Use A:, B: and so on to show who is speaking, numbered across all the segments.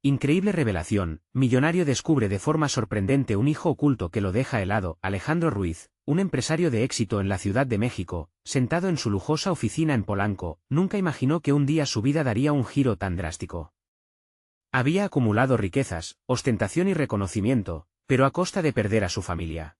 A: Increíble revelación, millonario descubre de forma sorprendente un hijo oculto que lo deja helado. Alejandro Ruiz, un empresario de éxito en la Ciudad de México, sentado en su lujosa oficina en Polanco, nunca imaginó que un día su vida daría un giro tan drástico. Había acumulado riquezas, ostentación y reconocimiento, pero a costa de perder a su familia.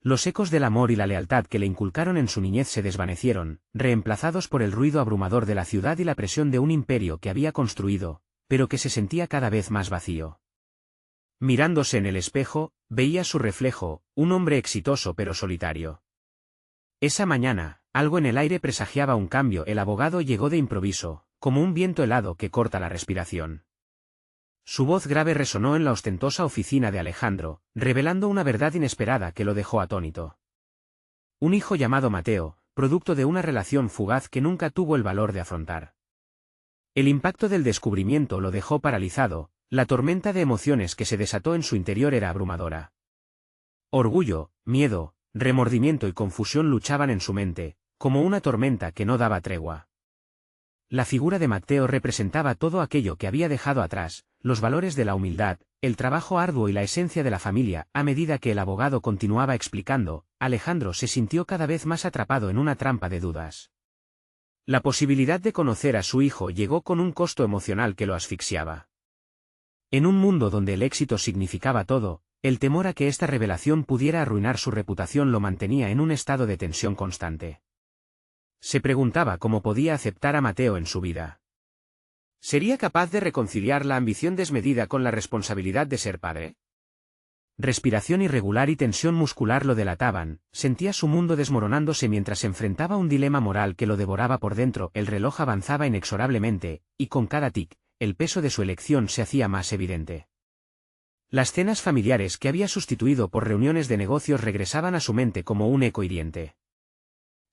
A: Los ecos del amor y la lealtad que le inculcaron en su niñez se desvanecieron, reemplazados por el ruido abrumador de la ciudad y la presión de un imperio que había construido, pero que se sentía cada vez más vacío. Mirándose en el espejo, veía su reflejo, un hombre exitoso pero solitario. Esa mañana, algo en el aire presagiaba un cambio. El abogado llegó de improviso, como un viento helado que corta la respiración. Su voz grave resonó en la ostentosa oficina de Alejandro, revelando una verdad inesperada que lo dejó atónito. Un hijo llamado Mateo, producto de una relación fugaz que nunca tuvo el valor de afrontar. El impacto del descubrimiento lo dejó paralizado, la tormenta de emociones que se desató en su interior era abrumadora. Orgullo, miedo, remordimiento y confusión luchaban en su mente, como una tormenta que no daba tregua. La figura de Mateo representaba todo aquello que había dejado atrás, los valores de la humildad, el trabajo arduo y la esencia de la familia. A medida que el abogado continuaba explicando, Alejandro se sintió cada vez más atrapado en una trampa de dudas. La posibilidad de conocer a su hijo llegó con un costo emocional que lo asfixiaba. En un mundo donde el éxito significaba todo, el temor a que esta revelación pudiera arruinar su reputación lo mantenía en un estado de tensión constante. Se preguntaba cómo podía aceptar a Mateo en su vida. ¿Sería capaz de reconciliar la ambición desmedida con la responsabilidad de ser padre? Respiración irregular y tensión muscular lo delataban, sentía su mundo desmoronándose mientras enfrentaba un dilema moral que lo devoraba por dentro. El reloj avanzaba inexorablemente, y con cada tic, el peso de su elección se hacía más evidente. Las cenas familiares que había sustituido por reuniones de negocios regresaban a su mente como un eco hiriente.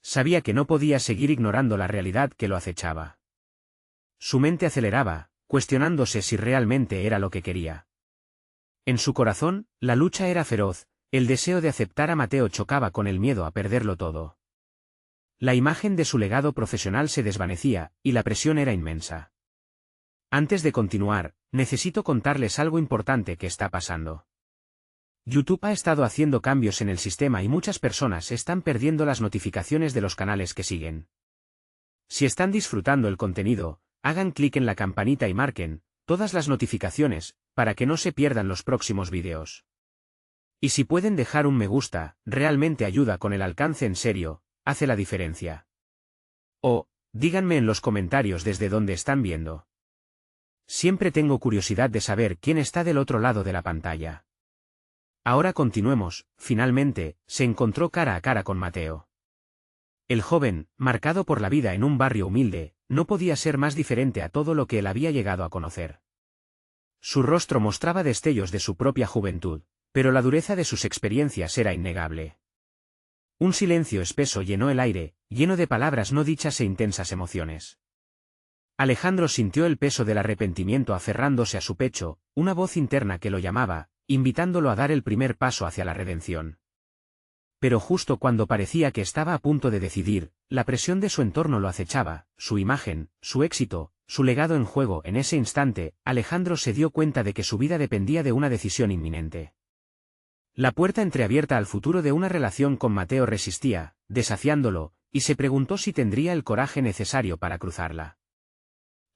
A: Sabía que no podía seguir ignorando la realidad que lo acechaba. Su mente aceleraba, cuestionándose si realmente era lo que quería. En su corazón, la lucha era feroz, el deseo de aceptar a Mateo chocaba con el miedo a perderlo todo. La imagen de su legado profesional se desvanecía, y la presión era inmensa. Antes de continuar, necesito contarles algo importante que está pasando. YouTube ha estado haciendo cambios en el sistema y muchas personas están perdiendo las notificaciones de los canales que siguen. Si están disfrutando el contenido, hagan clic en la campanita y marquen todas las notificaciones, para que no se pierdan los próximos vídeos. Y si pueden dejar un me gusta, realmente ayuda con el alcance. En serio, hace la diferencia. O, díganme en los comentarios desde dónde están viendo. Siempre tengo curiosidad de saber quién está del otro lado de la pantalla. Ahora continuemos. Finalmente, se encontró cara a cara con Mateo. El joven, marcado por la vida en un barrio humilde, no podía ser más diferente a todo lo que él había llegado a conocer. Su rostro mostraba destellos de su propia juventud, pero la dureza de sus experiencias era innegable. Un silencio espeso llenó el aire, lleno de palabras no dichas e intensas emociones. Alejandro sintió el peso del arrepentimiento aferrándose a su pecho, una voz interna que lo llamaba, invitándolo a dar el primer paso hacia la redención. Pero justo cuando parecía que estaba a punto de decidir, la presión de su entorno lo acechaba, su imagen, su éxito, su legado en juego. En ese instante, Alejandro se dio cuenta de que su vida dependía de una decisión inminente. La puerta entreabierta al futuro de una relación con Mateo resistía, desafiándolo, y se preguntó si tendría el coraje necesario para cruzarla.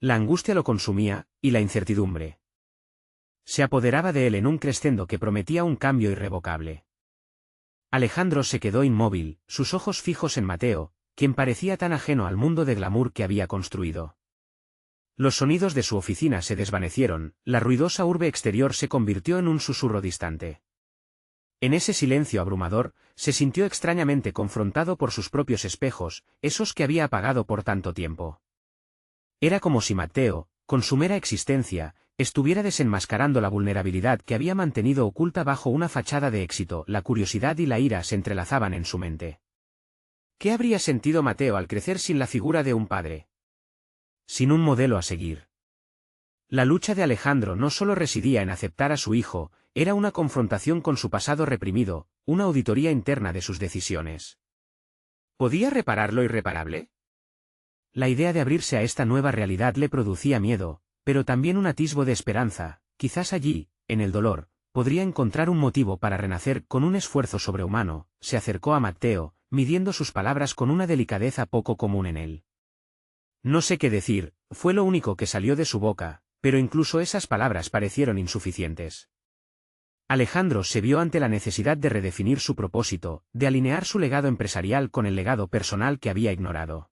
A: La angustia lo consumía, y la incertidumbre. Se apoderaba de él en un crescendo que prometía un cambio irrevocable. Alejandro se quedó inmóvil, sus ojos fijos en Mateo, quien parecía tan ajeno al mundo de glamour que había construido. Los sonidos de su oficina se desvanecieron, la ruidosa urbe exterior se convirtió en un susurro distante. En ese silencio abrumador, se sintió extrañamente confrontado por sus propios espejos, esos que había apagado por tanto tiempo. Era como si Mateo, con su mera existencia, estuviera desenmascarando la vulnerabilidad que había mantenido oculta bajo una fachada de éxito. La curiosidad y la ira se entrelazaban en su mente. ¿Qué habría sentido Mateo al crecer sin la figura de un padre? Sin un modelo a seguir. La lucha de Alejandro no solo residía en aceptar a su hijo, era una confrontación con su pasado reprimido, una auditoría interna de sus decisiones. ¿Podía reparar lo irreparable? La idea de abrirse a esta nueva realidad le producía miedo, pero también un atisbo de esperanza. Quizás allí, en el dolor, podría encontrar un motivo para renacer. Con un esfuerzo sobrehumano, se acercó a Matteo, midiendo sus palabras con una delicadeza poco común en él. No sé qué decir, fue lo único que salió de su boca, pero incluso esas palabras parecieron insuficientes. Alejandro se vio ante la necesidad de redefinir su propósito, de alinear su legado empresarial con el legado personal que había ignorado.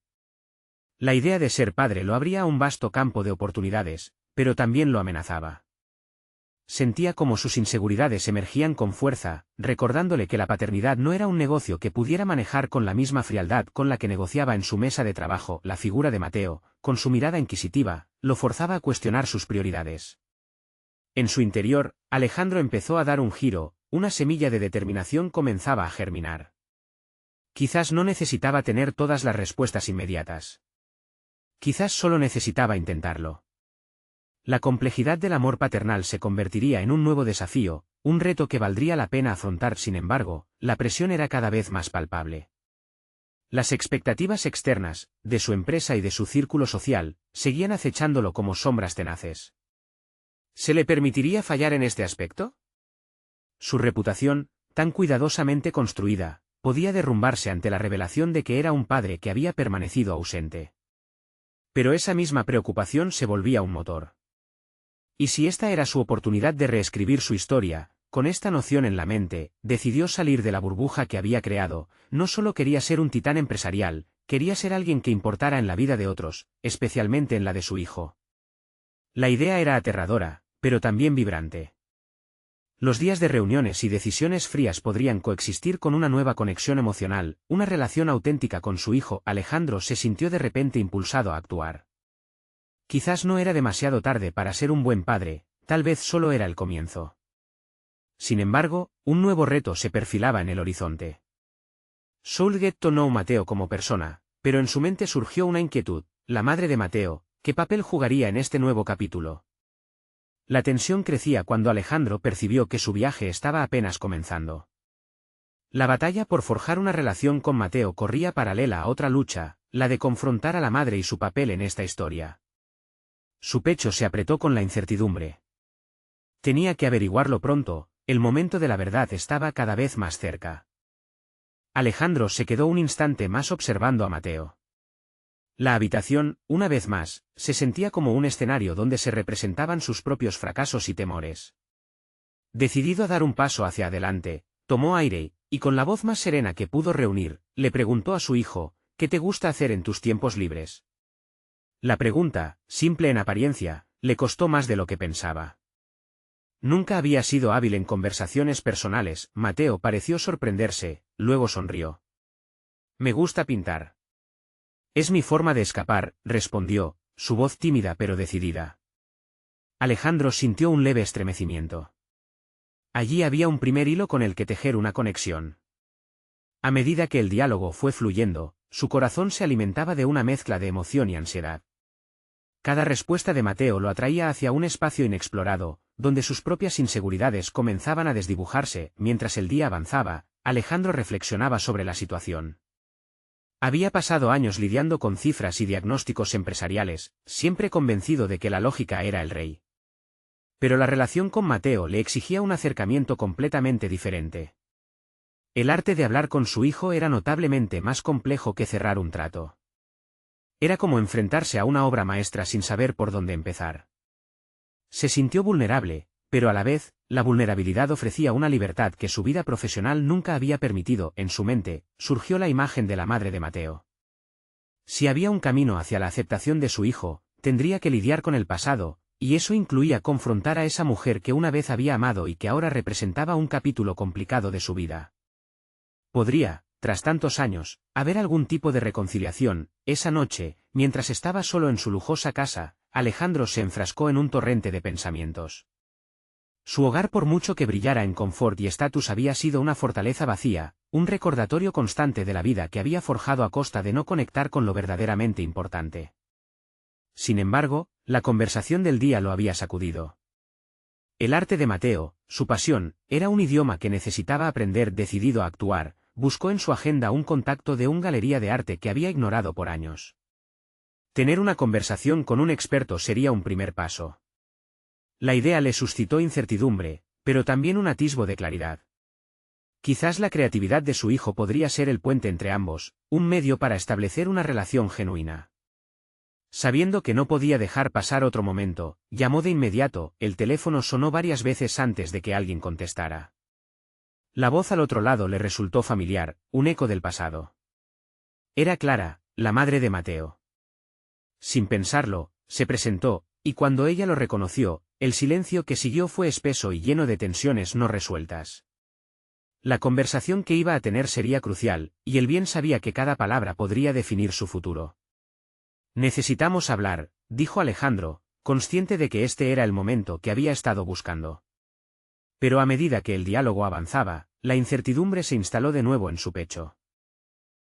A: La idea de ser padre lo abría a un vasto campo de oportunidades, pero también lo amenazaba. Sentía como sus inseguridades emergían con fuerza, recordándole que la paternidad no era un negocio que pudiera manejar con la misma frialdad con la que negociaba en su mesa de trabajo. La figura de Matteo, con su mirada inquisitiva, lo forzaba a cuestionar sus prioridades. En su interior, Alejandro empezó a dar un giro, una semilla de determinación comenzaba a germinar. Quizás no necesitaba tener todas las respuestas inmediatas. Quizás solo necesitaba intentarlo. La complejidad del amor paternal se convertiría en un nuevo desafío, un reto que valdría la pena afrontar. Sin embargo, la presión era cada vez más palpable. Las expectativas externas, de su empresa y de su círculo social, seguían acechándolo como sombras tenaces. ¿Se le permitiría fallar en este aspecto? Su reputación, tan cuidadosamente construida, podía derrumbarse ante la revelación de que era un padre que había permanecido ausente. Pero esa misma preocupación se volvía un motor. Y si esta era su oportunidad de reescribir su historia, con esta noción en la mente, decidió salir de la burbuja que había creado. No solo quería ser un titán empresarial, quería ser alguien que importara en la vida de otros, especialmente en la de su hijo. La idea era aterradora, pero también vibrante. Los días de reuniones y decisiones frías podrían coexistir con una nueva conexión emocional, una relación auténtica con su hijo. Alejandro se sintió de repente impulsado a actuar. Quizás no era demasiado tarde para ser un buen padre, tal vez solo era el comienzo. Sin embargo, un nuevo reto se perfilaba en el horizonte. Soul get to know Matteo como persona, pero en su mente surgió una inquietud: la madre de Matteo, ¿qué papel jugaría en este nuevo capítulo? La tensión crecía cuando Alejandro percibió que su viaje estaba apenas comenzando. La batalla por forjar una relación con Matteo corría paralela a otra lucha, la de confrontar a la madre y su papel en esta historia. Su pecho se apretó con la incertidumbre. Tenía que averiguarlo pronto, el momento de la verdad estaba cada vez más cerca. Alejandro se quedó un instante más observando a Matteo. La habitación, una vez más, se sentía como un escenario donde se representaban sus propios fracasos y temores. Decidido a dar un paso hacia adelante, tomó aire, y con la voz más serena que pudo reunir, le preguntó a su hijo: ¿qué te gusta hacer en tus tiempos libres? La pregunta, simple en apariencia, le costó más de lo que pensaba. Nunca había sido hábil en conversaciones personales. Matteo pareció sorprenderse, luego sonrió. Me gusta pintar. Es mi forma de escapar, respondió, su voz tímida pero decidida. Alejandro sintió un leve estremecimiento. Allí había un primer hilo con el que tejer una conexión. A medida que el diálogo fue fluyendo, su corazón se alimentaba de una mezcla de emoción y ansiedad. Cada respuesta de Matteo lo atraía hacia un espacio inexplorado, donde sus propias inseguridades comenzaban a desdibujarse. Mientras el día avanzaba, Alejandro reflexionaba sobre la situación. Había pasado años lidiando con cifras y diagnósticos empresariales, siempre convencido de que la lógica era el rey. Pero la relación con Matteo le exigía un acercamiento completamente diferente. El arte de hablar con su hijo era notablemente más complejo que cerrar un trato. Era como enfrentarse a una obra maestra sin saber por dónde empezar. Se sintió vulnerable, pero a la vez, la vulnerabilidad ofrecía una libertad que su vida profesional nunca había permitido. En su mente, surgió la imagen de la madre de Matteo. Si había un camino hacia la aceptación de su hijo, tendría que lidiar con el pasado, y eso incluía confrontar a esa mujer que una vez había amado y que ahora representaba un capítulo complicado de su vida. Podría, tras tantos años, haber algún tipo de reconciliación. Esa noche, mientras estaba solo en su lujosa casa, Alejandro se enfrascó en un torrente de pensamientos. Su hogar, por mucho que brillara en confort y estatus, había sido una fortaleza vacía, un recordatorio constante de la vida que había forjado a costa de no conectar con lo verdaderamente importante. Sin embargo, la conversación del día lo había sacudido. El arte de Matteo, su pasión, era un idioma que necesitaba aprender. Decidido a actuar, buscó en su agenda un contacto de una galería de arte que había ignorado por años. Tener una conversación con un experto sería un primer paso. La idea le suscitó incertidumbre, pero también un atisbo de claridad. Quizás la creatividad de su hijo podría ser el puente entre ambos, un medio para establecer una relación genuina. Sabiendo que no podía dejar pasar otro momento, llamó de inmediato. El teléfono sonó varias veces antes de que alguien contestara. La voz al otro lado le resultó familiar, un eco del pasado. Era Clara, la madre de Mateo. Sin pensarlo, se presentó, y cuando ella lo reconoció, el silencio que siguió fue espeso y lleno de tensiones no resueltas. La conversación que iba a tener sería crucial, y él bien sabía que cada palabra podría definir su futuro. Necesitamos hablar, dijo Alejandro, consciente de que este era el momento que había estado buscando. Pero a medida que el diálogo avanzaba, la incertidumbre se instaló de nuevo en su pecho.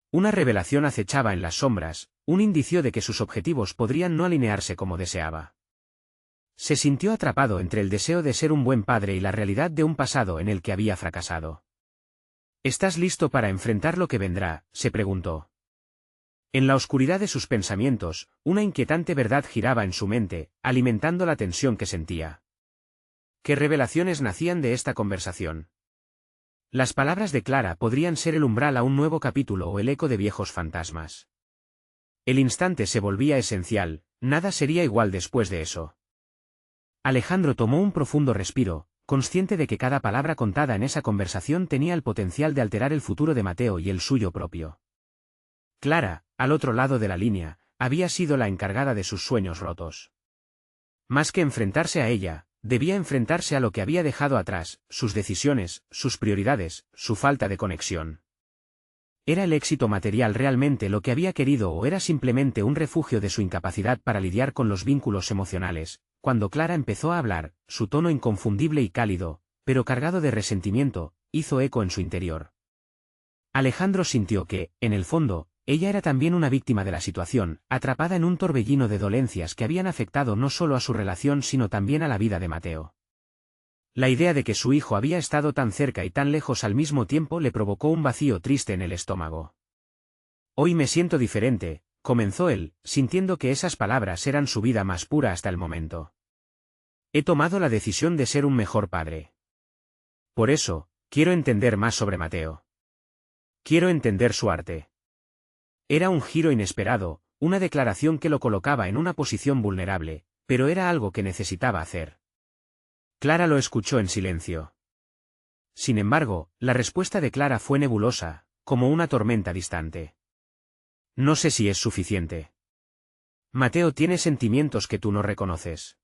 A: Una revelación acechaba en las sombras, un indicio de que sus objetivos podrían no alinearse como deseaba. Se sintió atrapado entre el deseo de ser un buen padre y la realidad de un pasado en el que había fracasado. ¿Estás listo para enfrentar lo que vendrá?, se preguntó. En la oscuridad de sus pensamientos, una inquietante verdad giraba en su mente, alimentando la tensión que sentía. ¿Qué revelaciones nacían de esta conversación? Las palabras de Clara podrían ser el umbral a un nuevo capítulo o el eco de viejos fantasmas. El instante se volvía esencial, nada sería igual después de eso. Alejandro tomó un profundo respiro, consciente de que cada palabra contada en esa conversación tenía el potencial de alterar el futuro de Mateo y el suyo propio. Clara, al otro lado de la línea, había sido la encargada de sus sueños rotos. Más que enfrentarse a ella, debía enfrentarse a lo que había dejado atrás, sus decisiones, sus prioridades, su falta de conexión. ¿Era el éxito material realmente lo que había querido o era simplemente un refugio de su incapacidad para lidiar con los vínculos emocionales? Cuando Clara empezó a hablar, su tono inconfundible y cálido, pero cargado de resentimiento, hizo eco en su interior. Alejandro sintió que, en el fondo, ella era también una víctima de la situación, atrapada en un torbellino de dolencias que habían afectado no solo a su relación sino también a la vida de Mateo. La idea de que su hijo había estado tan cerca y tan lejos al mismo tiempo le provocó un vacío triste en el estómago. Hoy me siento diferente, comenzó él, sintiendo que esas palabras eran su vida más pura hasta el momento. He tomado la decisión de ser un mejor padre. Por eso, quiero entender más sobre Mateo. Quiero entender su arte. Era un giro inesperado, una declaración que lo colocaba en una posición vulnerable, pero era algo que necesitaba hacer. Clara lo escuchó en silencio. Sin embargo, la respuesta de Clara fue nebulosa, como una tormenta distante. No sé si es suficiente. Mateo tiene sentimientos que tú no reconoces.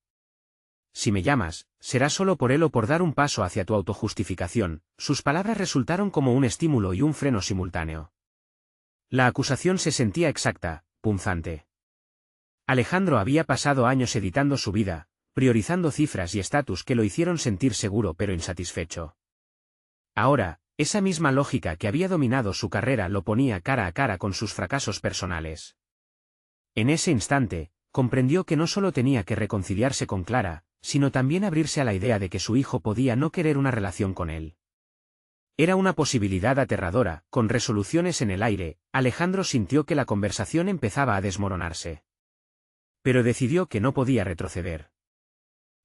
A: Si me llamas, será solo por él o por dar un paso hacia tu autojustificación. Sus palabras resultaron como un estímulo y un freno simultáneo. La acusación se sentía exacta, punzante. Alejandro había pasado años editando su vida, priorizando cifras y estatus que lo hicieron sentir seguro pero insatisfecho. Ahora, esa misma lógica que había dominado su carrera lo ponía cara a cara con sus fracasos personales. En ese instante, comprendió que no solo tenía que reconciliarse con Clara, sino también abrirse a la idea de que su hijo podía no querer una relación con él. Era una posibilidad aterradora, con resoluciones en el aire. Alejandro sintió que la conversación empezaba a desmoronarse. Pero decidió que no podía retroceder.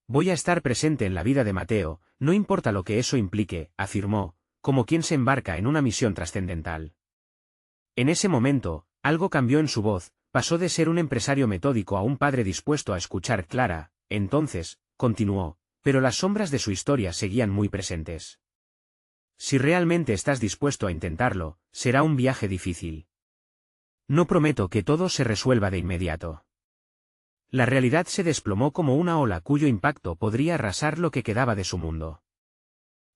A: Voy a estar presente en la vida de Mateo, no importa lo que eso implique, afirmó, como quien se embarca en una misión trascendental. En ese momento, algo cambió en su voz, pasó de ser un empresario metódico a un padre dispuesto a escuchar. Clara, entonces, continuó, pero las sombras de su historia seguían muy presentes. Si realmente estás dispuesto a intentarlo, será un viaje difícil. No prometo que todo se resuelva de inmediato. La realidad se desplomó como una ola cuyo impacto podría arrasar lo que quedaba de su mundo.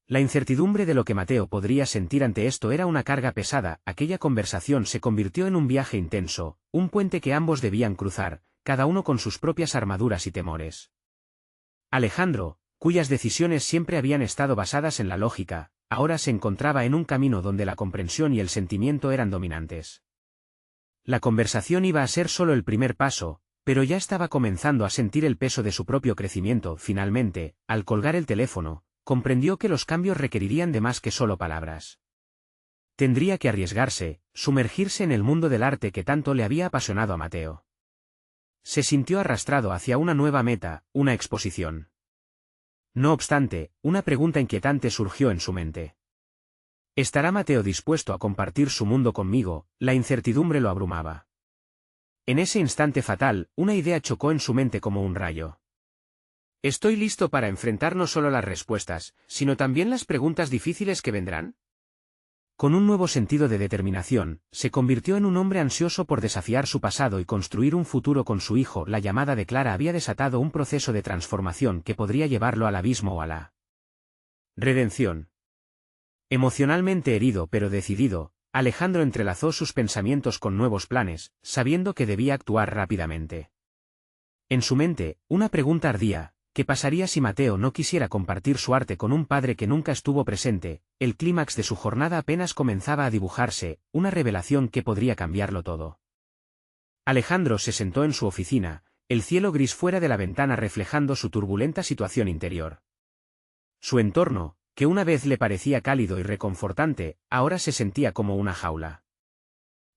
A: La incertidumbre de lo que Mateo podría sentir ante esto era una carga pesada. Aquella conversación se convirtió en un viaje intenso, un puente que ambos debían cruzar, cada uno con sus propias armaduras y temores. Alejandro, cuyas decisiones siempre habían estado basadas en la lógica, ahora se encontraba en un camino donde la comprensión y el sentimiento eran dominantes. La conversación iba a ser solo el primer paso, pero ya estaba comenzando a sentir el peso de su propio crecimiento. Finalmente, al colgar el teléfono, comprendió que los cambios requerirían de más que solo palabras. Tendría que arriesgarse, sumergirse en el mundo del arte que tanto le había apasionado a Mateo. se sintió arrastrado hacia una nueva meta, una exposición. No obstante, una pregunta inquietante surgió en su mente. ¿Estará Mateo dispuesto a compartir su mundo conmigo? La incertidumbre lo abrumaba. En ese instante fatal, una idea chocó en su mente como un rayo. ¿Estoy listo para enfrentar no solo las respuestas, sino también las preguntas difíciles que vendrán? Con un nuevo sentido de determinación, se convirtió en un hombre ansioso por desafiar su pasado y construir un futuro con su hijo. La llamada de Clara había desatado un proceso de transformación que podría llevarlo al abismo o a la redención. Emocionalmente herido pero decidido, Alejandro entrelazó sus pensamientos con nuevos planes, sabiendo que debía actuar rápidamente. En su mente, una pregunta ardía: ¿qué pasaría si Mateo no quisiera compartir su arte con un padre que nunca estuvo presente? El clímax de su jornada apenas comenzaba a dibujarse, una revelación que podría cambiarlo todo. Alejandro se sentó en su oficina, el cielo gris fuera de la ventana reflejando su turbulenta situación interior. Su entorno, que una vez le parecía cálido y reconfortante, ahora se sentía como una jaula.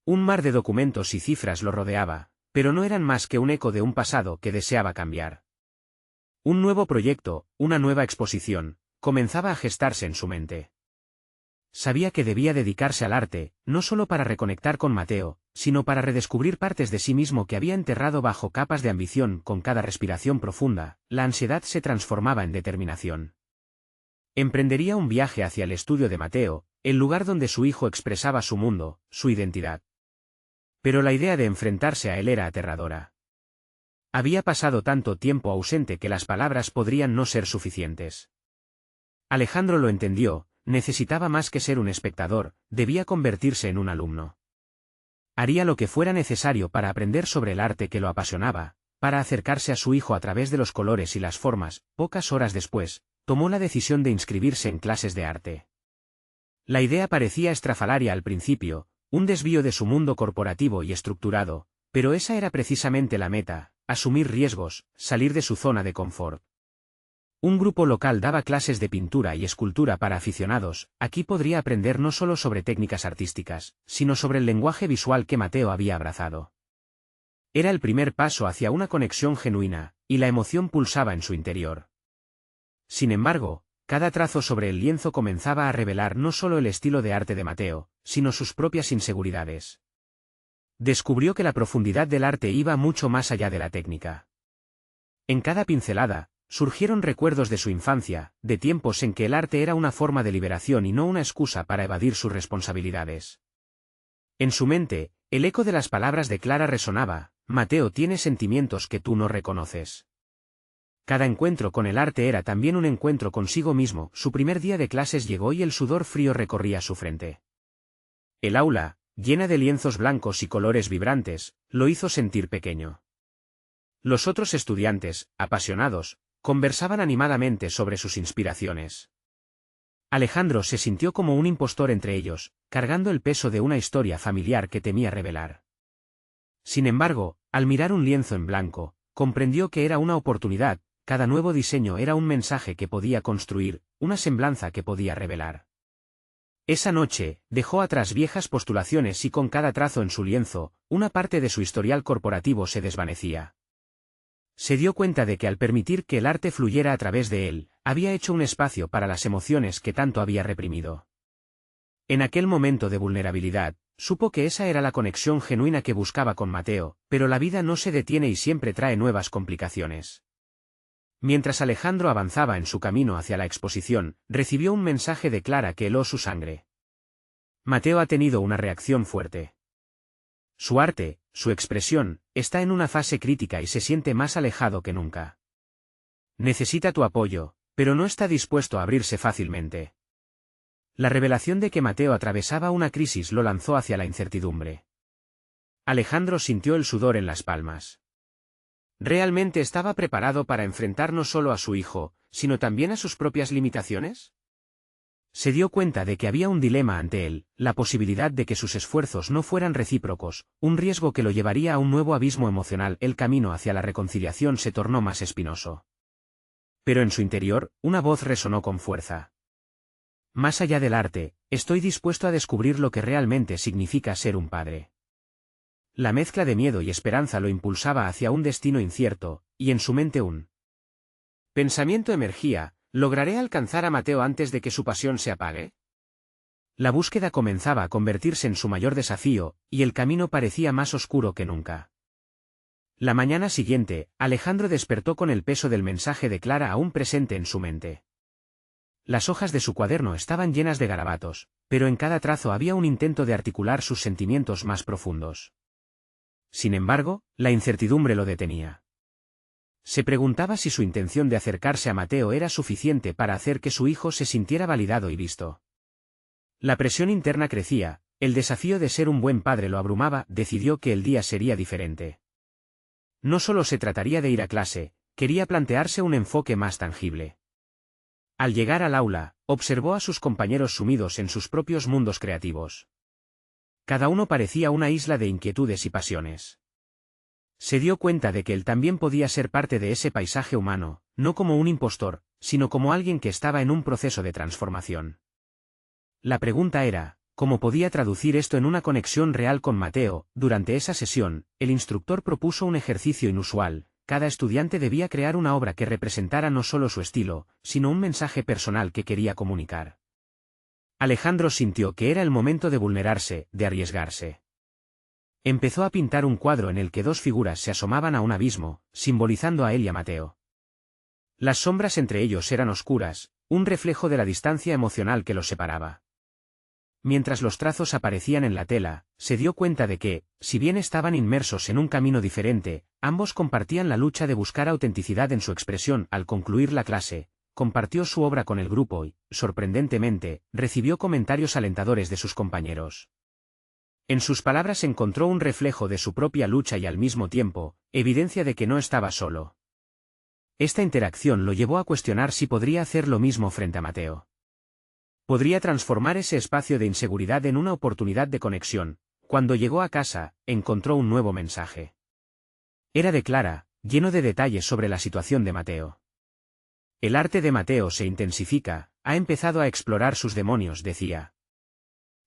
A: Un mar de documentos y cifras lo rodeaba, pero no eran más que un eco de un pasado que deseaba cambiar. Un nuevo proyecto, una nueva exposición, comenzaba a gestarse en su mente. Sabía que debía dedicarse al arte, no solo para reconectar con Mateo, sino para redescubrir partes de sí mismo que había enterrado bajo capas de ambición. Con cada respiración profunda, la ansiedad se transformaba en determinación. Emprendería un viaje hacia el estudio de Mateo, el lugar donde su hijo expresaba su mundo, su identidad. Pero la idea de enfrentarse a él era aterradora. Había pasado tanto tiempo ausente que las palabras podrían no ser suficientes. Alejandro lo entendió, necesitaba más que ser un espectador, debía convertirse en un alumno. Haría lo que fuera necesario para aprender sobre el arte que lo apasionaba, para acercarse a su hijo a través de los colores y las formas. Pocas horas después, tomó la decisión de inscribirse en clases de arte. La idea parecía estrafalaria al principio, un desvío de su mundo corporativo y estructurado, pero esa era precisamente la meta: asumir riesgos, salir de su zona de confort. Un grupo local daba clases de pintura y escultura para aficionados. Aquí podría aprender no solo sobre técnicas artísticas, sino sobre el lenguaje visual que Mateo había abrazado. Era el primer paso hacia una conexión genuina, y la emoción pulsaba en su interior. Sin embargo, cada trazo sobre el lienzo comenzaba a revelar no solo el estilo de arte de Mateo, sino sus propias inseguridades. Descubrió que la profundidad del arte iba mucho más allá de la técnica. En cada pincelada, surgieron recuerdos de su infancia, de tiempos en que el arte era una forma de liberación y no una excusa para evadir sus responsabilidades. En su mente, el eco de las palabras de Clara resonaba: Mateo tiene sentimientos que tú no reconoces. Cada encuentro con el arte era también un encuentro consigo mismo. Su primer día de clases llegó y el sudor frío recorría su frente. El aula, llena de lienzos blancos y colores vibrantes, lo hizo sentir pequeño. Los otros estudiantes, apasionados, conversaban animadamente sobre sus inspiraciones. Alejandro se sintió como un impostor entre ellos, cargando el peso de una historia familiar que temía revelar. Sin embargo, al mirar un lienzo en blanco, comprendió que era una oportunidad. Cada nuevo diseño era un mensaje que podía construir, una semblanza que podía revelar. Esa noche, dejó atrás viejas postulaciones y con cada trazo en su lienzo, una parte de su historial corporativo se desvanecía. Se dio cuenta de que al permitir que el arte fluyera a través de él, había hecho un espacio para las emociones que tanto había reprimido. En aquel momento de vulnerabilidad, supo que esa era la conexión genuina que buscaba con Mateo, pero la vida no se detiene y siempre trae nuevas complicaciones. Mientras Alejandro avanzaba en su camino hacia la exposición, recibió un mensaje de Clara que heló su sangre. Mateo ha tenido una reacción fuerte. Su arte, su expresión, está en una fase crítica y se siente más alejado que nunca. Necesita tu apoyo, pero no está dispuesto a abrirse fácilmente. La revelación de que Mateo atravesaba una crisis lo lanzó hacia la incertidumbre. Alejandro sintió el sudor en las palmas. ¿Realmente estaba preparado para enfrentar no solo a su hijo, sino también a sus propias limitaciones? Se dio cuenta de que había un dilema ante él: la posibilidad de que sus esfuerzos no fueran recíprocos, un riesgo que lo llevaría a un nuevo abismo emocional. El camino hacia la reconciliación se tornó más espinoso. Pero en su interior, una voz resonó con fuerza. Más allá del arte, estoy dispuesto a descubrir lo que realmente significa ser un padre. La mezcla de miedo y esperanza lo impulsaba hacia un destino incierto, y en su mente un pensamiento emergía: ¿lograré alcanzar a Mateo antes de que su pasión se apague? La búsqueda comenzaba a convertirse en su mayor desafío, y el camino parecía más oscuro que nunca. La mañana siguiente, Alejandro despertó con el peso del mensaje de Clara aún presente en su mente. Las hojas de su cuaderno estaban llenas de garabatos, pero en cada trazo había un intento de articular sus sentimientos más profundos. Sin embargo, la incertidumbre lo detenía. Se preguntaba si su intención de acercarse a Mateo era suficiente para hacer que su hijo se sintiera validado y visto. La presión interna crecía, el desafío de ser un buen padre lo abrumaba. Decidió que el día sería diferente. No solo se trataría de ir a clase, quería plantearse un enfoque más tangible. Al llegar al aula, observó a sus compañeros sumidos en sus propios mundos creativos. Cada uno parecía una isla de inquietudes y pasiones. Se dio cuenta de que él también podía ser parte de ese paisaje humano, no como un impostor, sino como alguien que estaba en un proceso de transformación. La pregunta era, ¿cómo podía traducir esto en una conexión real con Mateo? Durante esa sesión, el instructor propuso un ejercicio inusual. Cada estudiante debía crear una obra que representara no solo su estilo, sino un mensaje personal que quería comunicar. Alejandro sintió que era el momento de vulnerarse, de arriesgarse. Empezó a pintar un cuadro en el que dos figuras se asomaban a un abismo, simbolizando a él y a Mateo. Las sombras entre ellos eran oscuras, un reflejo de la distancia emocional que los separaba. Mientras los trazos aparecían en la tela, se dio cuenta de que, si bien estaban inmersos en un camino diferente, ambos compartían la lucha de buscar autenticidad en su expresión. Al concluir la clase, compartió su obra con el grupo y, sorprendentemente, recibió comentarios alentadores de sus compañeros. En sus palabras encontró un reflejo de su propia lucha y al mismo tiempo, evidencia de que no estaba solo. Esta interacción lo llevó a cuestionar si podría hacer lo mismo frente a Mateo. Podría transformar ese espacio de inseguridad en una oportunidad de conexión. Cuando llegó a casa, encontró un nuevo mensaje. Era de Clara, lleno de detalles sobre la situación de Mateo. El arte de Mateo se intensifica, ha empezado a explorar sus demonios, decía.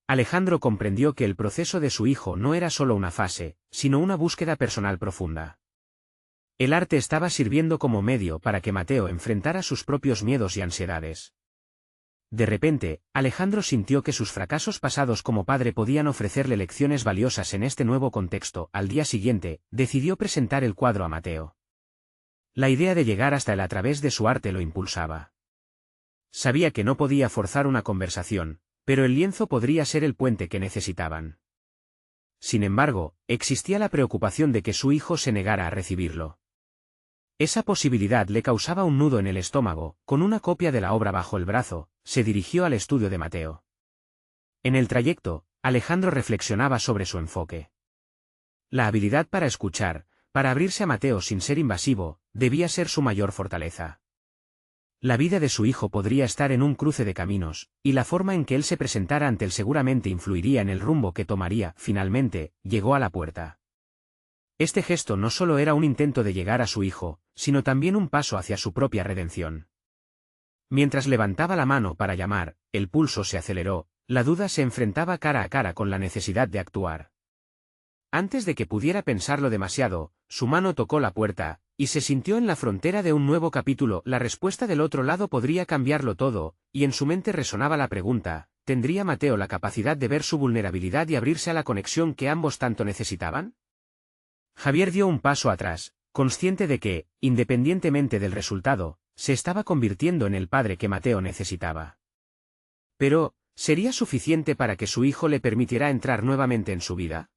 A: Alejandro comprendió que el proceso de su hijo no era solo una fase, sino una búsqueda personal profunda. El arte estaba sirviendo como medio para que Mateo enfrentara sus propios miedos y ansiedades. De repente, Alejandro sintió que sus fracasos pasados como padre podían ofrecerle lecciones valiosas en este nuevo contexto. Al día siguiente, decidió presentar el cuadro a Mateo. La idea de llegar hasta él a través de su arte lo impulsaba. Sabía que no podía forzar una conversación, pero el lienzo podría ser el puente que necesitaban. Sin embargo, existía la preocupación de que su hijo se negara a recibirlo. Esa posibilidad le causaba un nudo en el estómago. Con una copia de la obra bajo el brazo, se dirigió al estudio de Mateo. En el trayecto, Alejandro reflexionaba sobre su enfoque. La habilidad para escuchar, para abrirse a Mateo sin ser invasivo, debía ser su mayor fortaleza. La vida de su hijo podría estar en un cruce de caminos, y la forma en que él se presentara ante él seguramente influiría en el rumbo que tomaría. Finalmente, llegó a la puerta. Este gesto no solo era un intento de llegar a su hijo, sino también un paso hacia su propia redención. Mientras levantaba la mano para llamar, el pulso se aceleró, la duda se enfrentaba cara a cara con la necesidad de actuar. Antes de que pudiera pensarlo demasiado, su mano tocó la puerta, y se sintió en la frontera de un nuevo capítulo. La respuesta del otro lado podría cambiarlo todo, y en su mente resonaba la pregunta: ¿tendría Mateo la capacidad de ver su vulnerabilidad y abrirse a la conexión que ambos tanto necesitaban? Javier dio un paso atrás, consciente de que, independientemente del resultado, se estaba convirtiendo en el padre que Mateo necesitaba. Pero, ¿sería suficiente para que su hijo le permitiera entrar nuevamente en su vida?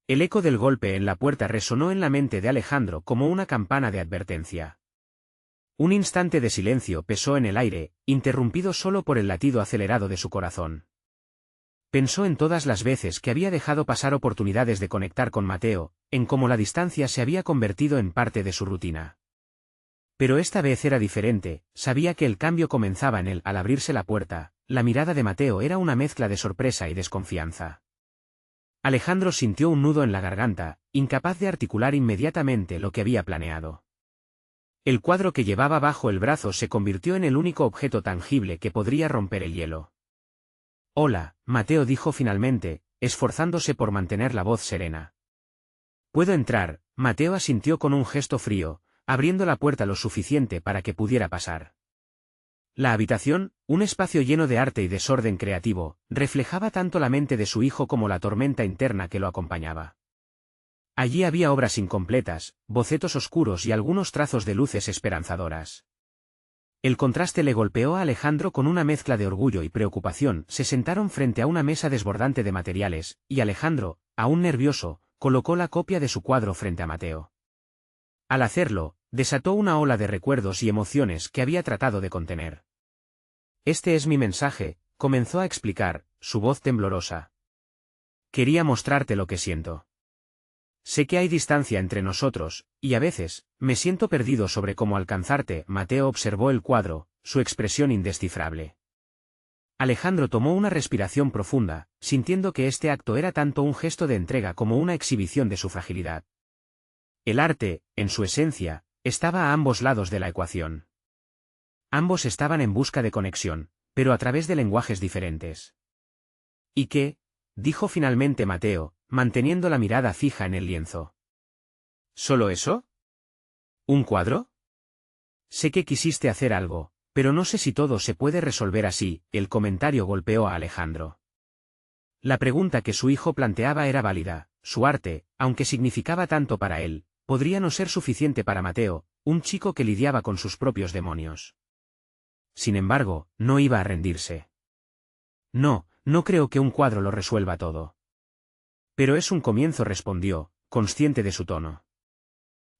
A: El eco del golpe en la puerta resonó en la mente de Alejandro como una campana de advertencia. Un instante de silencio pesó en el aire, interrumpido solo por el latido acelerado de su corazón. Pensó en todas las veces que había dejado pasar oportunidades de conectar con Mateo, en cómo la distancia se había convertido en parte de su rutina. Pero esta vez era diferente. Sabía que el cambio comenzaba en él. Al abrirse la puerta, la mirada de Mateo era una mezcla de sorpresa y desconfianza. Alejandro sintió un nudo en la garganta, incapaz de articular inmediatamente lo que había planeado. El cuadro que llevaba bajo el brazo se convirtió en el único objeto tangible que podría romper el hielo. «Hola», Mateo dijo finalmente, esforzándose por mantener la voz serena. «Puedo entrar», Mateo asintió con un gesto frío, abriendo la puerta lo suficiente para que pudiera pasar. La habitación, un espacio lleno de arte y desorden creativo, reflejaba tanto la mente de su hijo como la tormenta interna que lo acompañaba. Allí había obras incompletas, bocetos oscuros y algunos trazos de luces esperanzadoras. El contraste le golpeó a Alejandro con una mezcla de orgullo y preocupación. Se sentaron frente a una mesa desbordante de materiales, y Alejandro, aún nervioso, colocó la copia de su cuadro frente a Mateo. Al hacerlo, desató una ola de recuerdos y emociones que había tratado de contener. «Este es mi mensaje», comenzó a explicar, su voz temblorosa. «Quería mostrarte lo que siento. Sé que hay distancia entre nosotros, y a veces, me siento perdido sobre cómo alcanzarte». Mateo observó el cuadro, su expresión indescifrable. Alejandro tomó una respiración profunda, sintiendo que este acto era tanto un gesto de entrega como una exhibición de su fragilidad. El arte, en su esencia, estaba a ambos lados de la ecuación. Ambos estaban en busca de conexión, pero a través de lenguajes diferentes. «¿Y qué?», dijo finalmente Mateo, manteniendo la mirada fija en el lienzo. «¿Solo eso? ¿Un cuadro? Sé que quisiste hacer algo, pero no sé si todo se puede resolver así». El comentario golpeó a Alejandro. La pregunta que su hijo planteaba era válida. Su arte, aunque significaba tanto para él, podría no ser suficiente para Mateo, un chico que lidiaba con sus propios demonios. Sin embargo, no iba a rendirse. «No, no creo que un cuadro lo resuelva todo. Pero es un comienzo», respondió, consciente de su tono.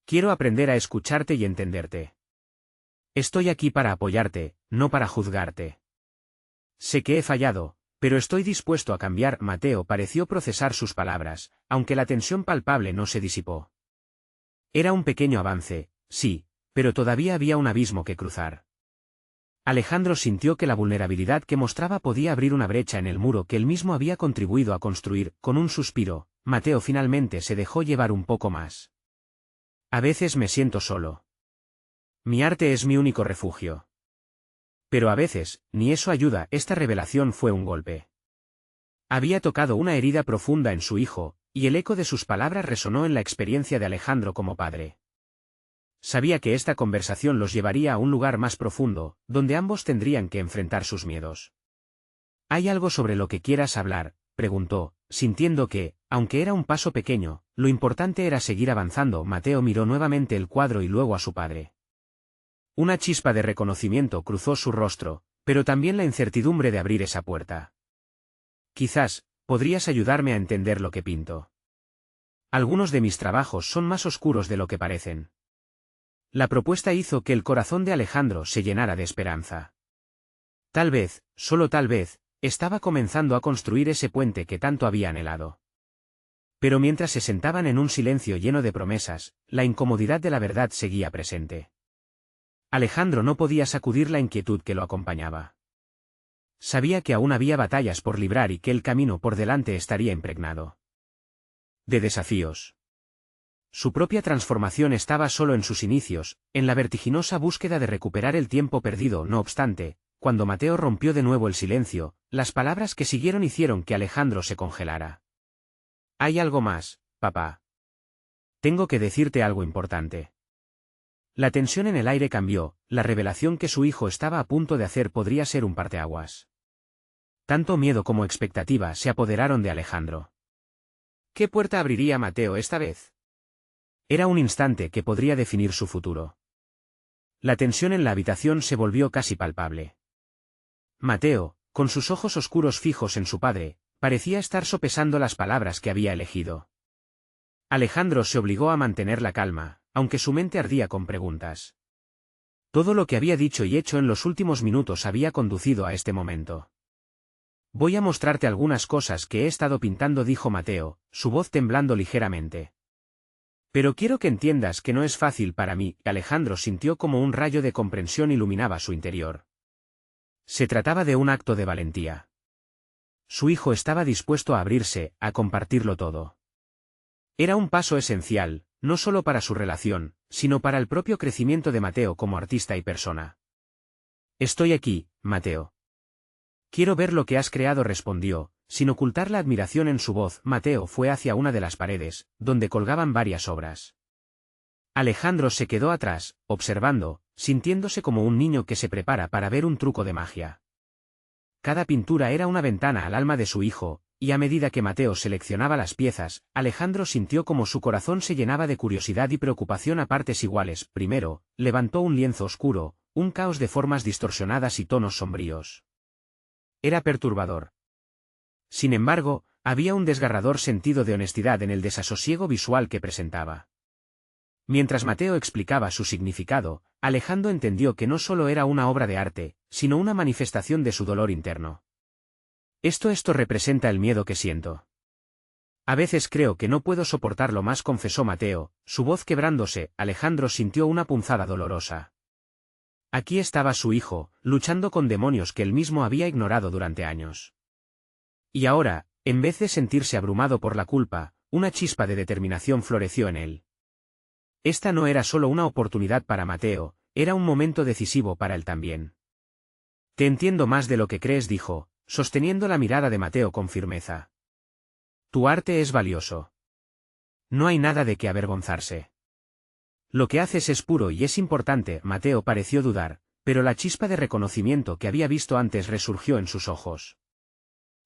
A: «Quiero aprender a escucharte y entenderte. Estoy aquí para apoyarte, no para juzgarte. Sé que he fallado, pero estoy dispuesto a cambiar». Mateo pareció procesar sus palabras, aunque la tensión palpable no se disipó. Era un pequeño avance, sí, pero todavía había un abismo que cruzar. Alejandro sintió que la vulnerabilidad que mostraba podía abrir una brecha en el muro que él mismo había contribuido a construir. Con un suspiro, Mateo finalmente se dejó llevar un poco más. «A veces me siento solo. Mi arte es mi único refugio. Pero a veces, ni eso ayuda». Esta revelación fue un golpe. Había tocado una herida profunda en su hijo, y el eco de sus palabras resonó en la experiencia de Alejandro como padre. Sabía que esta conversación los llevaría a un lugar más profundo, donde ambos tendrían que enfrentar sus miedos. «¿Hay algo sobre lo que quieras hablar?», preguntó, sintiendo que, aunque era un paso pequeño, lo importante era seguir avanzando. Mateo miró nuevamente el cuadro y luego a su padre. Una chispa de reconocimiento cruzó su rostro, pero también la incertidumbre de abrir esa puerta. «Quizás, podrías ayudarme a entender lo que pinto. Algunos de mis trabajos son más oscuros de lo que parecen». La propuesta hizo que el corazón de Alejandro se llenara de esperanza. Tal vez, solo tal vez, estaba comenzando a construir ese puente que tanto había anhelado. Pero mientras se sentaban en un silencio lleno de promesas, la incomodidad de la verdad seguía presente. Alejandro no podía sacudir la inquietud que lo acompañaba. Sabía que aún había batallas por librar y que el camino por delante estaría impregnado de desafíos. Su propia transformación estaba solo en sus inicios, en la vertiginosa búsqueda de recuperar el tiempo perdido. No obstante, cuando Mateo rompió de nuevo el silencio, las palabras que siguieron hicieron que Alejandro se congelara. «Hay algo más, papá. Tengo que decirte algo importante». La tensión en el aire cambió. La revelación que su hijo estaba a punto de hacer podría ser un parteaguas. Tanto miedo como expectativa se apoderaron de Alejandro. ¿Qué puerta abriría Mateo esta vez? Era un instante que podría definir su futuro. La tensión en la habitación se volvió casi palpable. Mateo, con sus ojos oscuros fijos en su padre, parecía estar sopesando las palabras que había elegido. Alejandro se obligó a mantener la calma, aunque su mente ardía con preguntas. Todo lo que había dicho y hecho en los últimos minutos había conducido a este momento. «Voy a mostrarte algunas cosas que he estado pintando», dijo Mateo, su voz temblando ligeramente. «Pero quiero que entiendas que no es fácil para mí». Alejandro sintió como un rayo de comprensión iluminaba su interior. Se trataba de un acto de valentía. Su hijo estaba dispuesto a abrirse, a compartirlo todo. Era un paso esencial, no solo para su relación, sino para el propio crecimiento de Mateo como artista y persona. «Estoy aquí, Mateo. Quiero ver lo que has creado», respondió, sin ocultar la admiración en su voz, Mateo fue hacia una de las paredes, donde colgaban varias obras. Alejandro se quedó atrás, observando, sintiéndose como un niño que se prepara para ver un truco de magia. Cada pintura era una ventana al alma de su hijo, y a medida que Mateo seleccionaba las piezas, Alejandro sintió como su corazón se llenaba de curiosidad y preocupación a partes iguales. Primero, levantó un lienzo oscuro, un caos de formas distorsionadas y tonos sombríos. Era perturbador. Sin embargo, había un desgarrador sentido de honestidad en el desasosiego visual que presentaba. Mientras Mateo explicaba su significado, Alejandro entendió que no solo era una obra de arte, sino una manifestación de su dolor interno. Esto representa el miedo que siento. A veces creo que no puedo soportarlo más, confesó Mateo, su voz quebrándose. Alejandro sintió una punzada dolorosa. Aquí estaba su hijo, luchando con demonios que él mismo había ignorado durante años. Y ahora, en vez de sentirse abrumado por la culpa, una chispa de determinación floreció en él. Esta no era solo una oportunidad para Mateo, era un momento decisivo para él también. Te entiendo más de lo que crees, dijo, sosteniendo la mirada de Mateo con firmeza. Tu arte es valioso. No hay nada de qué avergonzarse. Lo que haces es puro y es importante. Mateo pareció dudar, pero la chispa de reconocimiento que había visto antes resurgió en sus ojos.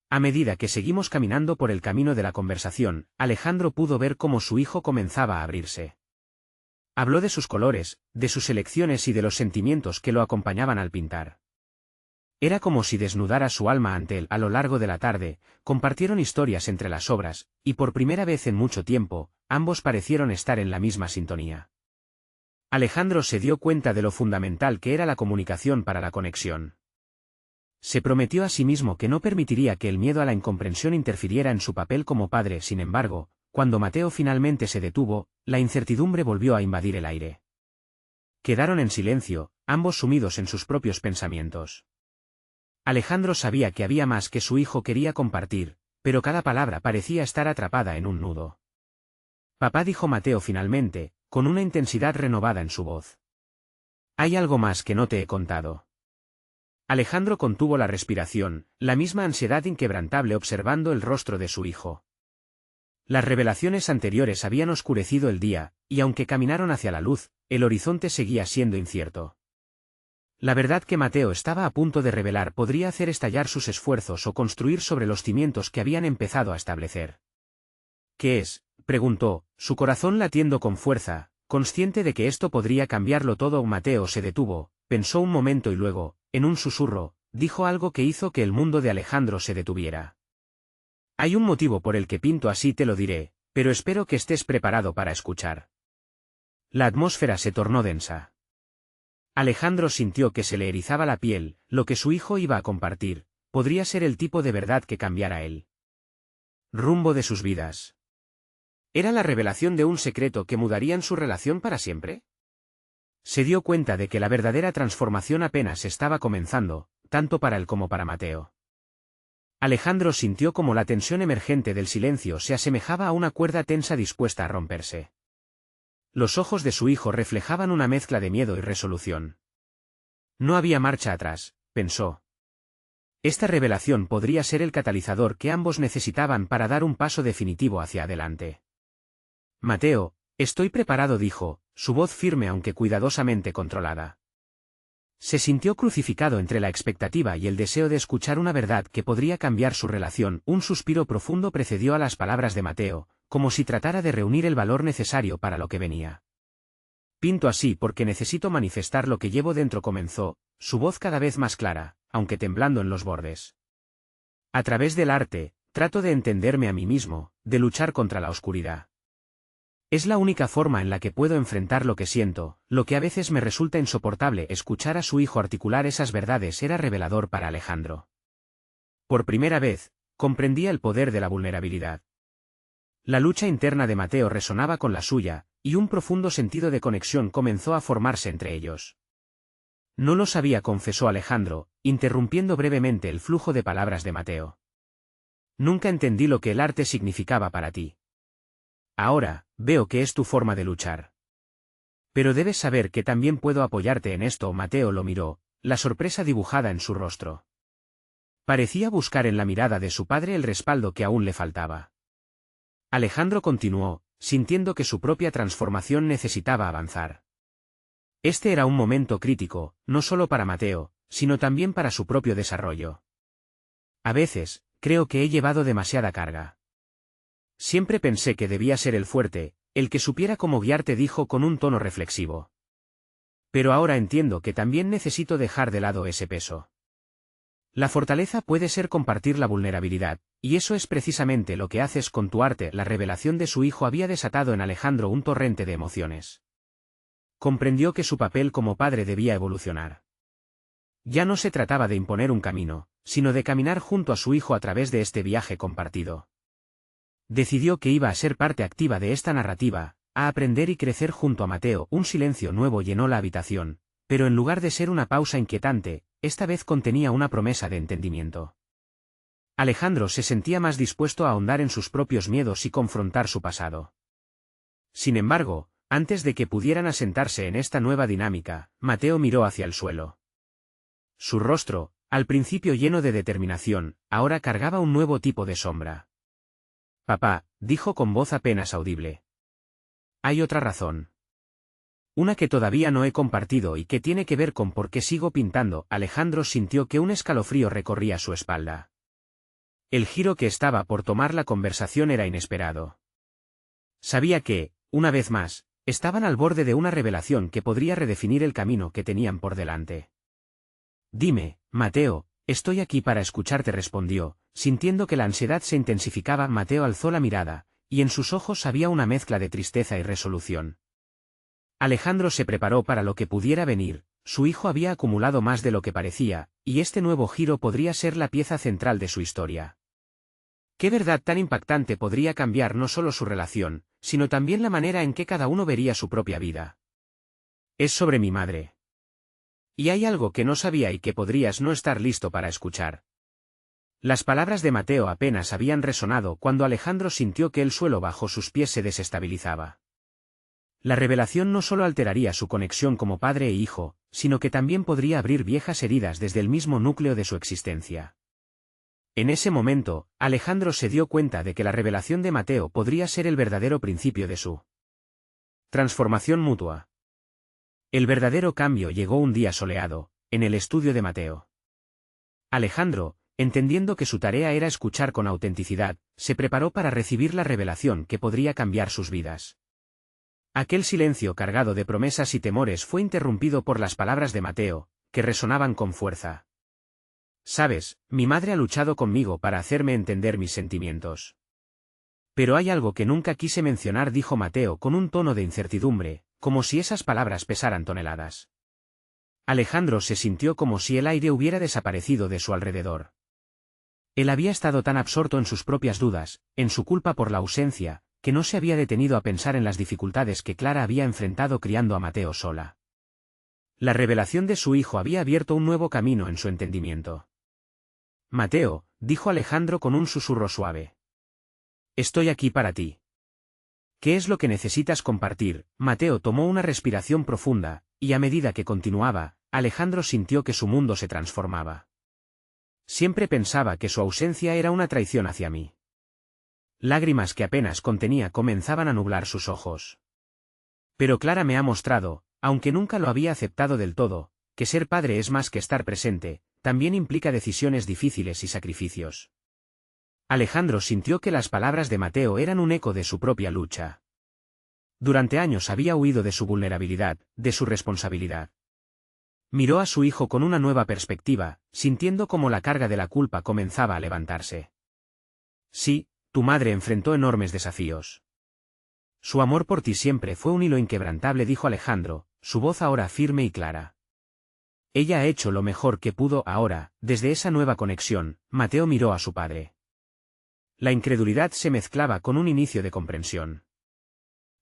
A: A medida que seguimos caminando por el camino de la conversación, Alejandro pudo ver cómo su hijo comenzaba a abrirse. Habló de sus colores, de sus elecciones y de los sentimientos que lo acompañaban al pintar. Era como si desnudara su alma ante él. A lo largo de la tarde, compartieron historias entre las obras, y por primera vez en mucho tiempo, ambos parecieron estar en la misma sintonía. Alejandro se dio cuenta de lo fundamental que era la comunicación para la conexión. Se prometió a sí mismo que no permitiría que el miedo a la incomprensión interfiriera en su papel como padre. Sin embargo, cuando Mateo finalmente se detuvo, la incertidumbre volvió a invadir el aire. Quedaron en silencio, ambos sumidos en sus propios pensamientos. Alejandro sabía que había más que su hijo quería compartir, pero cada palabra parecía estar atrapada en un nudo. Papá, dijo Mateo finalmente, con una intensidad renovada en su voz. Hay algo más que no te he contado. Alejandro contuvo la respiración, la misma ansiedad inquebrantable observando el rostro de su hijo. Las revelaciones anteriores habían oscurecido el día, y aunque caminaron hacia la luz, el horizonte seguía siendo incierto. La verdad que Mateo estaba a punto de revelar podría hacer estallar sus esfuerzos o construir sobre los cimientos que habían empezado a establecer. ¿Qué es?, preguntó, su corazón latiendo con fuerza, consciente de que esto podría cambiarlo todo. Mateo se detuvo, pensó un momento y luego, en un susurro, dijo algo que hizo que el mundo de Alejandro se detuviera. Hay un motivo por el que pinto así, te lo diré, pero espero que estés preparado para escuchar. La atmósfera se tornó densa. Alejandro sintió que se le erizaba la piel. Lo que su hijo iba a compartir, podría ser el tipo de verdad que cambiara el rumbo de sus vidas. ¿Era la revelación de un secreto que mudarían su relación para siempre? Se dio cuenta de que la verdadera transformación apenas estaba comenzando, tanto para él como para Mateo. Alejandro sintió como la tensión emergente del silencio se asemejaba a una cuerda tensa dispuesta a romperse. Los ojos de su hijo reflejaban una mezcla de miedo y resolución. No había marcha atrás, pensó. Esta revelación podría ser el catalizador que ambos necesitaban para dar un paso definitivo hacia adelante. Mateo, estoy preparado, dijo, su voz firme aunque cuidadosamente controlada. Se sintió crucificado entre la expectativa y el deseo de escuchar una verdad que podría cambiar su relación. Un suspiro profundo precedió a las palabras de Mateo, como si tratara de reunir el valor necesario para lo que venía. Pinto así porque necesito manifestar lo que llevo dentro, comenzó, su voz cada vez más clara, aunque temblando en los bordes. A través del arte, trato de entenderme a mí mismo, de luchar contra la oscuridad. Es la única forma en la que puedo enfrentar lo que siento, lo que a veces me resulta insoportable. Escuchar a su hijo articular esas verdades era revelador para Alejandro. Por primera vez, comprendía el poder de la vulnerabilidad. La lucha interna de Mateo resonaba con la suya, y un profundo sentido de conexión comenzó a formarse entre ellos. No lo sabía, confesó Alejandro, interrumpiendo brevemente el flujo de palabras de Mateo. Nunca entendí lo que el arte significaba para ti. Ahora, veo que es tu forma de luchar. Pero debes saber que también puedo apoyarte en esto. Mateo lo miró, la sorpresa dibujada en su rostro. Parecía buscar en la mirada de su padre el respaldo que aún le faltaba. Alejandro continuó, sintiendo que su propia transformación necesitaba avanzar. Este era un momento crítico, no solo para Mateo, sino también para su propio desarrollo. A veces, creo que he llevado demasiada carga. Siempre pensé que debía ser el fuerte, el que supiera cómo guiarte, dijo con un tono reflexivo. Pero ahora entiendo que también necesito dejar de lado ese peso. La fortaleza puede ser compartir la vulnerabilidad, y eso es precisamente lo que haces con tu arte. La revelación de su hijo había desatado en Alejandro un torrente de emociones. Comprendió que su papel como padre debía evolucionar. Ya no se trataba de imponer un camino, sino de caminar junto a su hijo a través de este viaje compartido. Decidió que iba a ser parte activa de esta narrativa, a aprender y crecer junto a Mateo. Un silencio nuevo llenó la habitación, pero en lugar de ser una pausa inquietante, esta vez contenía una promesa de entendimiento. Alejandro se sentía más dispuesto a ahondar en sus propios miedos y confrontar su pasado. Sin embargo, antes de que pudieran asentarse en esta nueva dinámica, Mateo miró hacia el suelo. Su rostro, al principio lleno de determinación, ahora cargaba un nuevo tipo de sombra. «Papá», dijo con voz apenas audible. «Hay otra razón. Una que todavía no he compartido y que tiene que ver con por qué sigo pintando». Alejandro sintió que un escalofrío recorría su espalda. El giro que estaba por tomar la conversación era inesperado. Sabía que, una vez más, estaban al borde de una revelación que podría redefinir el camino que tenían por delante. «Dime, Mateo, estoy aquí para escucharte», respondió, sintiendo que la ansiedad se intensificaba. Mateo alzó la mirada, y en sus ojos había una mezcla de tristeza y resolución. Alejandro se preparó para lo que pudiera venir. Su hijo había acumulado más de lo que parecía, y este nuevo giro podría ser la pieza central de su historia. ¿Qué verdad tan impactante podría cambiar no solo su relación, sino también la manera en que cada uno vería su propia vida? Es sobre mi madre. Y hay algo que no sabía y que podrías no estar listo para escuchar. Las palabras de Mateo apenas habían resonado cuando Alejandro sintió que el suelo bajo sus pies se desestabilizaba. La revelación no solo alteraría su conexión como padre e hijo, sino que también podría abrir viejas heridas desde el mismo núcleo de su existencia. En ese momento, Alejandro se dio cuenta de que la revelación de Mateo podría ser el verdadero principio de su transformación mutua. El verdadero cambio llegó un día soleado, en el estudio de Mateo. Alejandro, entendiendo que su tarea era escuchar con autenticidad, se preparó para recibir la revelación que podría cambiar sus vidas. Aquel silencio cargado de promesas y temores fue interrumpido por las palabras de Mateo, que resonaban con fuerza. «Sabes, mi madre ha luchado conmigo para hacerme entender mis sentimientos. Pero hay algo que nunca quise mencionar», dijo Mateo con un tono de incertidumbre, como si esas palabras pesaran toneladas. Alejandro se sintió como si el aire hubiera desaparecido de su alrededor. Él había estado tan absorto en sus propias dudas, en su culpa por la ausencia, que no se había detenido a pensar en las dificultades que Clara había enfrentado criando a Mateo sola. La revelación de su hijo había abierto un nuevo camino en su entendimiento. «Mateo», dijo Alejandro con un susurro suave. «Estoy aquí para ti». «¿Qué es lo que necesitas compartir?». Mateo tomó una respiración profunda, y a medida que continuaba, Alejandro sintió que su mundo se transformaba. «Siempre pensaba que su ausencia era una traición hacia mí». Lágrimas que apenas contenía comenzaban a nublar sus ojos. «Pero Clara me ha mostrado, aunque nunca lo había aceptado del todo, que ser padre es más que estar presente, también implica decisiones difíciles y sacrificios». Alejandro sintió que las palabras de Mateo eran un eco de su propia lucha. Durante años había huido de su vulnerabilidad, de su responsabilidad. Miró a su hijo con una nueva perspectiva, sintiendo cómo la carga de la culpa comenzaba a levantarse. «Sí, tu madre enfrentó enormes desafíos. Su amor por ti siempre fue un hilo inquebrantable», dijo Alejandro, su voz ahora firme y clara. «Ella ha hecho lo mejor que pudo». Ahora, desde esa nueva conexión, Mateo miró a su padre. La incredulidad se mezclaba con un inicio de comprensión.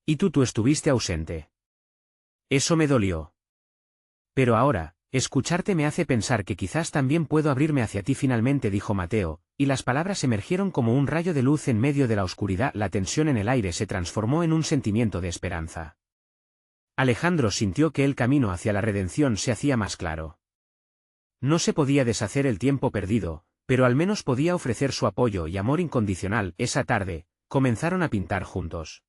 A: «Y tú estuviste ausente. Eso me dolió. Pero ahora, escucharte me hace pensar que quizás también puedo abrirme hacia ti finalmente», dijo Mateo, y las palabras emergieron como un rayo de luz en medio de la oscuridad. La tensión en el aire se transformó en un sentimiento de esperanza. Alejandro sintió que el camino hacia la redención se hacía más claro. No se podía deshacer el tiempo perdido, pero al menos podía ofrecer su apoyo y amor incondicional. Esa tarde, comenzaron a pintar juntos.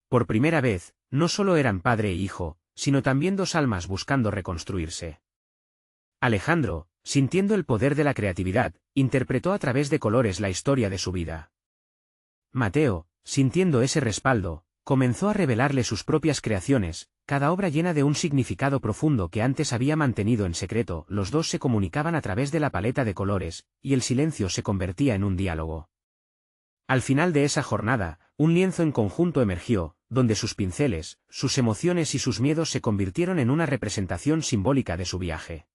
A: Por primera vez, no solo eran padre e hijo, sino también dos almas buscando reconstruirse. Alejandro, sintiendo el poder de la creatividad, interpretó a través de colores la historia de su vida. Mateo, sintiendo ese respaldo, comenzó a revelarle sus propias creaciones, cada obra llena de un significado profundo que antes había mantenido en secreto. Los dos se comunicaban a través de la paleta de colores, y el silencio se convertía en un diálogo. Al final de esa jornada, un lienzo en conjunto emergió, donde sus pinceles, sus emociones y sus miedos se convirtieron en una representación simbólica de su viaje.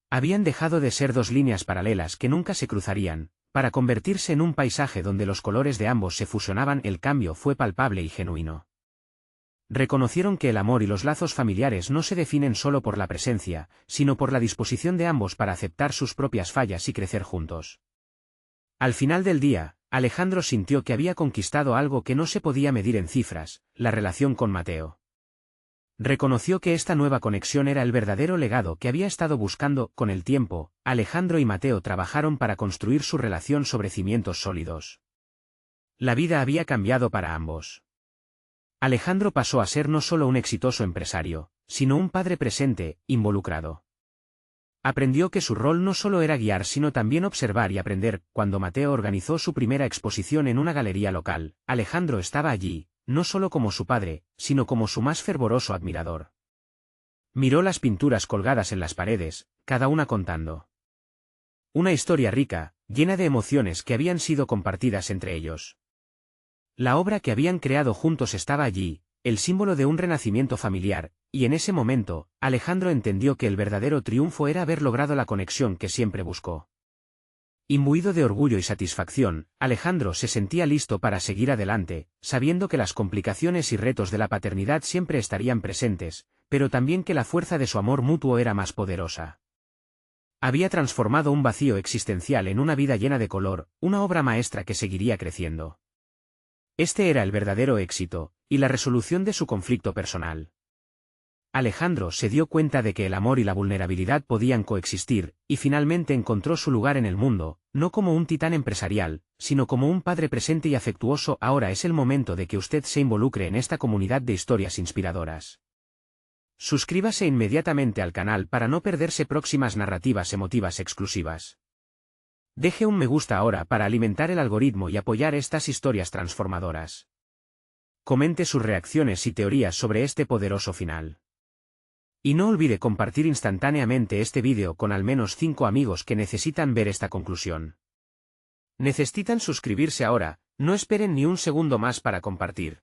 A: Habían dejado de ser dos líneas paralelas que nunca se cruzarían, para convertirse en un paisaje donde los colores de ambos se fusionaban. El cambio fue palpable y genuino. Reconocieron que el amor y los lazos familiares no se definen solo por la presencia, sino por la disposición de ambos para aceptar sus propias fallas y crecer juntos. Al final del día, Alejandro sintió que había conquistado algo que no se podía medir en cifras: la relación con Mateo. Reconoció que esta nueva conexión era el verdadero legado que había estado buscando. Con el tiempo, Alejandro y Mateo trabajaron para construir su relación sobre cimientos sólidos. La vida había cambiado para ambos. Alejandro pasó a ser no solo un exitoso empresario, sino un padre presente, involucrado. Aprendió que su rol no solo era guiar sino también observar y aprender. Cuando Mateo organizó su primera exposición en una galería local, Alejandro estaba allí, no solo como su padre, sino como su más fervoroso admirador. Miró las pinturas colgadas en las paredes, cada una contando una historia rica, llena de emociones que habían sido compartidas entre ellos. La obra que habían creado juntos estaba allí, el símbolo de un renacimiento familiar, y en ese momento, Alejandro entendió que el verdadero triunfo era haber logrado la conexión que siempre buscó. Imbuido de orgullo y satisfacción, Alejandro se sentía listo para seguir adelante, sabiendo que las complicaciones y retos de la paternidad siempre estarían presentes, pero también que la fuerza de su amor mutuo era más poderosa. Había transformado un vacío existencial en una vida llena de color, una obra maestra que seguiría creciendo. Este era el verdadero éxito, y la resolución de su conflicto personal. Alejandro se dio cuenta de que el amor y la vulnerabilidad podían coexistir, y finalmente encontró su lugar en el mundo, no como un titán empresarial, sino como un padre presente y afectuoso. Ahora es el momento de que usted se involucre en esta comunidad de historias inspiradoras. Suscríbase inmediatamente al canal para no perderse próximas narrativas emotivas exclusivas. Deje un me gusta ahora para alimentar el algoritmo y apoyar estas historias transformadoras. Comente sus reacciones y teorías sobre este poderoso final. Y no olvide compartir instantáneamente este vídeo con al menos 5 amigos que necesitan ver esta conclusión. Necesitan suscribirse ahora, no esperen ni un segundo más para compartir.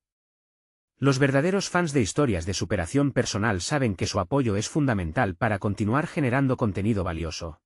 A: Los verdaderos fans de historias de superación personal saben que su apoyo es fundamental para continuar generando contenido valioso.